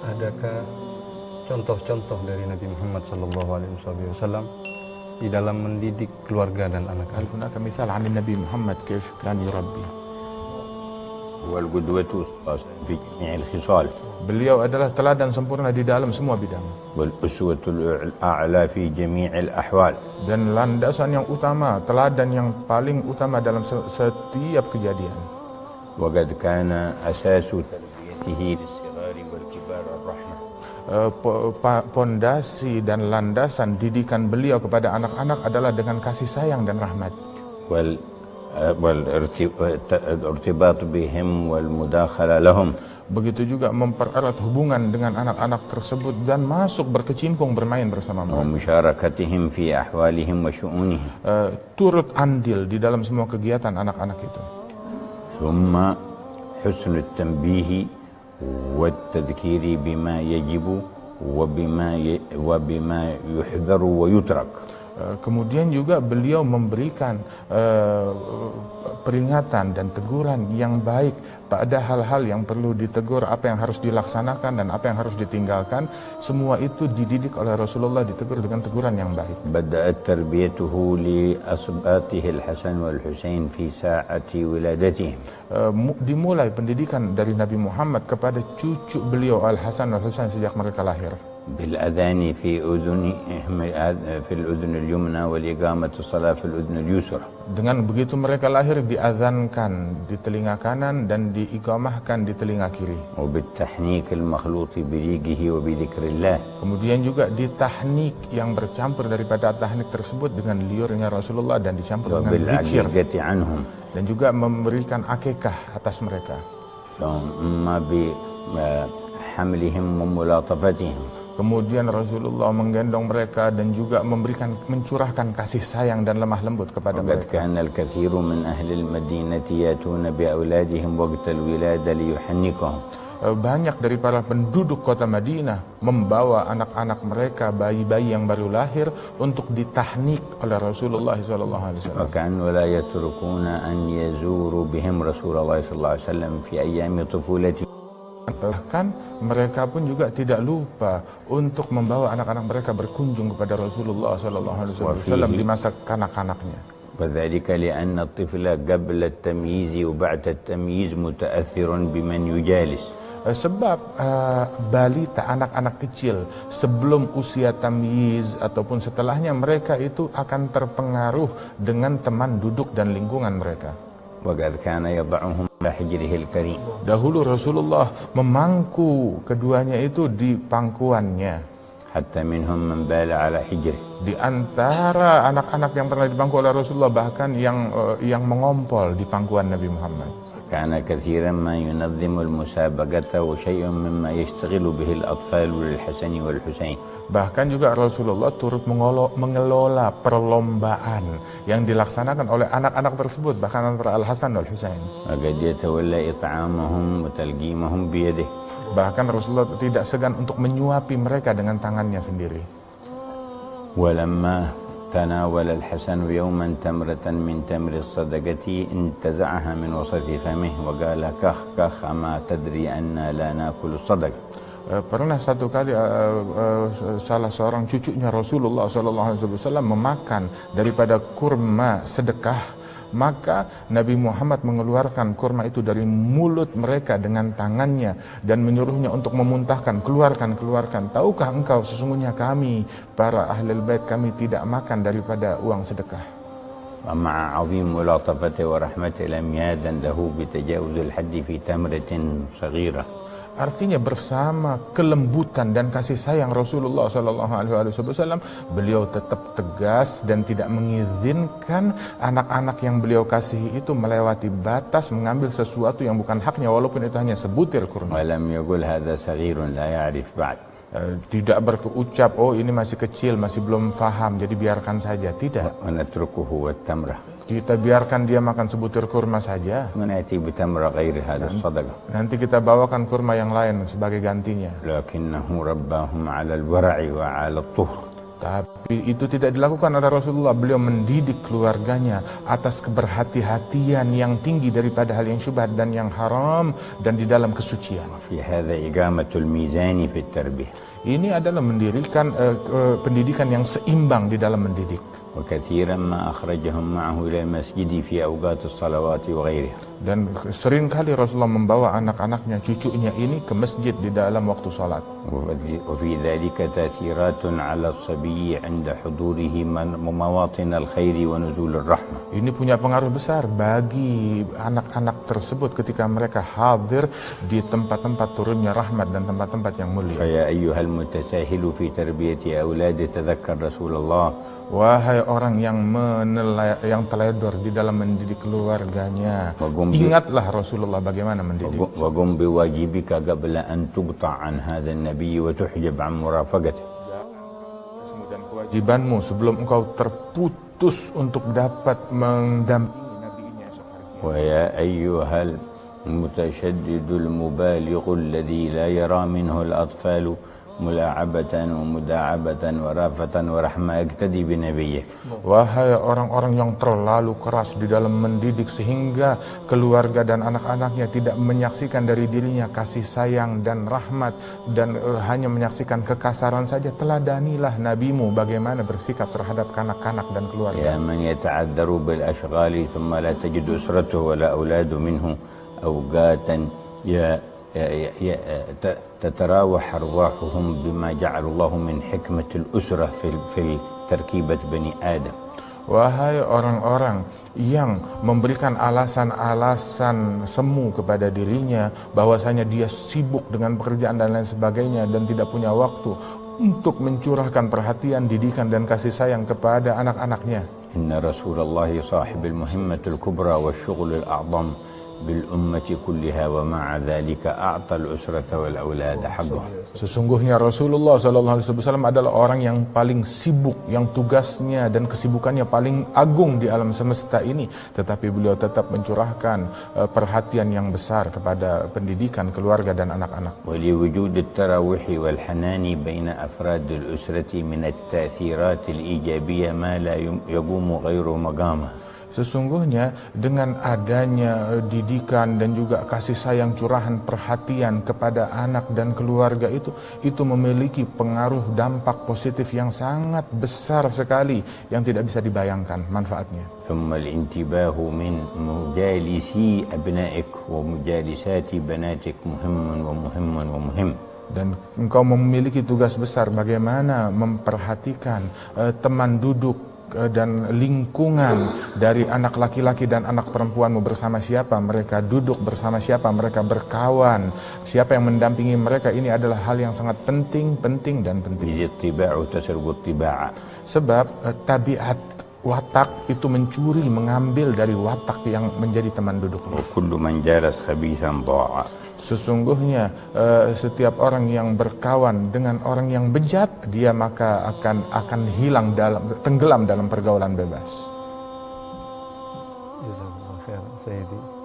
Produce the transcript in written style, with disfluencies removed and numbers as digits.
adakah contoh-contoh dari Nabi Muhammad SAW di dalam mendidik keluarga dan هل anak-anak? هناك مثال عن النبي محمد كيف كان يربي؟ هو القدوة في جميع الخصال Beliau adalah teladan sempurna di dalam semua bidang والأسوة الأعلى في جميع الأحوال. dan landasan yang utama, teladan yang paling utama dalam setiap kejadian. وقد كان أساس تربيته للصغار والكبار الرحمة. Pondasi dan landasan didikan beliau kepada anak-anak adalah dengan kasih sayang dan rahmat. والارتباط بهم والمداخلة لهم. Begitu juga mempererat hubungan dengan anak-anak tersebut dan masuk berkecimpung bermain bersama mereka. ومشاركتهم في أحوالهم وشؤونهم. Turut andil di dalam semua kegiatan anak-anak itu. ثم حسن التنبيه والتذكير بما يجب وبما يحذر ويترك. Kemudian juga beliau memberikan peringatan dan teguran yang baik pada hal-hal yang perlu ditegur, apa yang harus dilaksanakan dan apa yang harus ditinggalkan. Semua itu dididik oleh Rasulullah, ditegur dengan teguran yang baik. بدأت تربيته لأصباطه الحسن والحسين في ساعة ولادتهم. Dimulai pendidikan dari Nabi Muhammad kepada cucu beliau Al-Hasan dan Al-Husain sejak mereka lahir. بالأذان في أذنهم في الأذن اليمنى والإقامة الصلاة في الأذن اليسرى. Dengan begitu mereka lahir diazankan di telinga kanan dan diiqamahkan di telinga kiri. وبالتحنيك المخلوط بريقه وبذكر الله. Kemudian juga ditahnik yang bercampur daripada tahnik tersebut dengan liurnya Rasulullah dan dicampur dengan zikir. وبالعقيقة عنهم. Dan juga memberikan akikah atas mereka. ثم بحملهم وملاطفتهم. Kemudian Rasulullah menggendong mereka dan juga mencurahkan kasih sayang dan lemah lembut kepada وقد mereka. كان الكثير من أهل المدينة يأتون بأولادهم وقت الولادة ليحنكهم. Banyak dari para penduduk kota Madinah membawa anak-anak mereka, bayi-bayi yang baru lahir, untuk ditahnik oleh Rasulullah SAW. وكان ولا يتركون أن يزوروا بهم رسول الله صلى الله عليه وسلم في أيام طفولته. Bahkan mereka pun juga tidak lupa untuk membawa anak-anak mereka berkunjung kepada Rasulullah SAW di masa kanak-kanaknya. وذلك لأن الطفل قبل التمييز وبعد التمييز متأثر بمن يجالس. Sebab balita, anak-anak kecil sebelum usia tamyiz ataupun setelahnya, mereka itu akan terpengaruh dengan teman duduk dan lingkungan mereka. وقد كان يضعهم على حجره الكريم. Dahulu Rasulullah memangku keduanya itu di pangkuannya. حتى منهم من بال على حجره. Di antara anak-anak yang pernah dipangku oleh Rasulullah bahkan yang mengompol di pangkuan Nabi Muhammad. كان كثيرا ما ينظم المسابقة وشيء مما يشتغل به الأطفال للحسن والحسين. Bahkan juga Rasulullah turut mengelola perlombaan yang dilaksanakan oleh anak-anak tersebut, bahkan antara Al-Hasan dan Al-Husain. وقد يتولى إطعامهم وتلقيمهم بيده. Bahkan Rasulullah tidak segan untuk menyuapi mereka dengan tangannya sendiri. ولما تناول الحسن يوما تمرة من تمر الصدقة انتزعها من وسط فمه وقال كخ كخ أما تدري أن لا نأكل الصدقة. Pernah satu kali salah seorang cucunya Rasulullah SAW memakan daripada kurma sedekah, maka Nabi Muhammad mengeluarkan kurma itu dari mulut mereka dengan tangannya dan menyuruhnya untuk memuntahkan, keluarkan. Tahukah engkau sesungguhnya kami para ahlul bait, kami tidak makan daripada uang sedekah. ومع عظيم ملاطفته ورحمته لم يأذن له بتجاوز الحد في تمرة صغيرة. Artinya bersama kelembutan dan kasih sayang Rasulullah SAW, beliau tetap tegas dan tidak mengizinkan anak-anak yang beliau kasihi itu melewati batas mengambil sesuatu yang bukan haknya, walaupun itu hanya sebutir kurma. ولم يقل هذا صغير لا يعرف بعد. Tidak berucap, oh ini masih kecil, masih belum faham, jadi biarkan saja. Tidak. ونتركه والتمرة. Kita biarkan dia makan sebutir kurma saja. ونأتي بتمرة غير هذا الصدقة. Nanti kita bawakan kurma yang lain sebagai gantinya. لكنه رباهم على الورع وعلى الطهر. Tapi Tapi itu tidak dilakukan oleh Rasulullah. Beliau mendidik keluarganya atas keberhati-hatian yang tinggi daripada hal yang syubhat dan yang haram dan di dalam kesucian. في هذا إقامة الميزان في التربية. Ini adalah mendirikan pendidikan yang seimbang di dalam mendidik. وكثيرا ما أخرجهم معه إلى المسجد في أوقات الصلوات وغيرها. Dan seringkali Rasulullah membawa anak-anaknya, cucunya ini ke masjid di dalam waktu salat. وفي ذلك تأثيرات على الصبي عند حضوره مواطن الخير ونزول الرحمة. Ini punya pengaruh besar bagi anak-anak tersebut ketika mereka hadir di tempat-tempat turunnya rahmat dan tempat-tempat yang mulia. فيا أيها المتساهل في تربية أولاده تذكر رسول الله. Wahai orang yang teledor di dalam mendidik keluarganya, ingatlah Rasulullah bagaimana mendidik. وقم بواجبك قبل أن تقطع عن هذا النبي وتحجب عن مرافقته. Dan kewajibanmu sebelum engkau terputus untuk dapat mendampingi Nabi ini esok hari. ويا أيها المتشدد المبالغ الذي لا يرى منه الأطفال ملاعبة ومداعبة ورافة ورحمة اقتدي بنبيك. Wahai orang-orang yang terlalu keras di dalam mendidik sehingga keluarga dan anak-anaknya tidak menyaksikan dari dirinya kasih sayang dan rahmat dan hanya menyaksikan kekasaran saja, teladanilah nabimu bagaimana bersikap terhadap kanak-kanak dan keluarga. يا من يتعذر بالأشغال ثم لا تجد أسرته ولا أولاد منه أوقاتا تتراوح أرواحهم بما جعل الله من حكمة الأسرة في تركيبة بني آدم. Wahai orang-orang yang memberikan alasan-alasan semu kepada dirinya bahwasanya dia sibuk dengan pekerjaan dan lain sebagainya dan tidak punya waktu untuk mencurahkan perhatian, didikan dan kasih sayang kepada anak-anaknya. Inna Rasulullah صاحب المهمة الكبرى والشغل الأعظم بالأمة كلها ومع ذلك أعطى الأسرة والأولاد حقهم. Sesungguhnya Rasulullah SAW adalah orang yang paling sibuk, yang tugasnya dan kesibukannya paling agung di alam semesta ini, tetapi beliau tetap mencurahkan perhatian yang besar kepada pendidikan keluarga dan anak-anak. ولوجود التراوح والحنان بين أفراد الأسرة من التأثيرات الإيجابية ما لا يقوم غيره مقامه. Sesungguhnya dengan adanya didikan dan juga kasih sayang, curahan perhatian kepada anak dan keluarga itu memiliki pengaruh dampak positif yang sangat besar sekali yang tidak bisa dibayangkan manfaatnya. ثم الانتباه من مجالسي أبنائك ومجالسات بناتك مهم. Dan engkau memiliki tugas besar bagaimana memperhatikan teman duduk dan lingkungan dari anak laki-laki dan anak perempuanmu, bersama siapa mereka duduk, bersama siapa mereka berkawan, siapa yang mendampingi mereka. Ini adalah hal yang sangat penting dan penting. Sebab tabiat watak itu mencuri, mengambil dari watak yang menjadi teman dudukmu. Sesungguhnya setiap orang yang berkawan dengan orang yang bejat, dia maka akan tenggelam dalam pergaulan bebas. Jazakallahu khair, Sayyidi.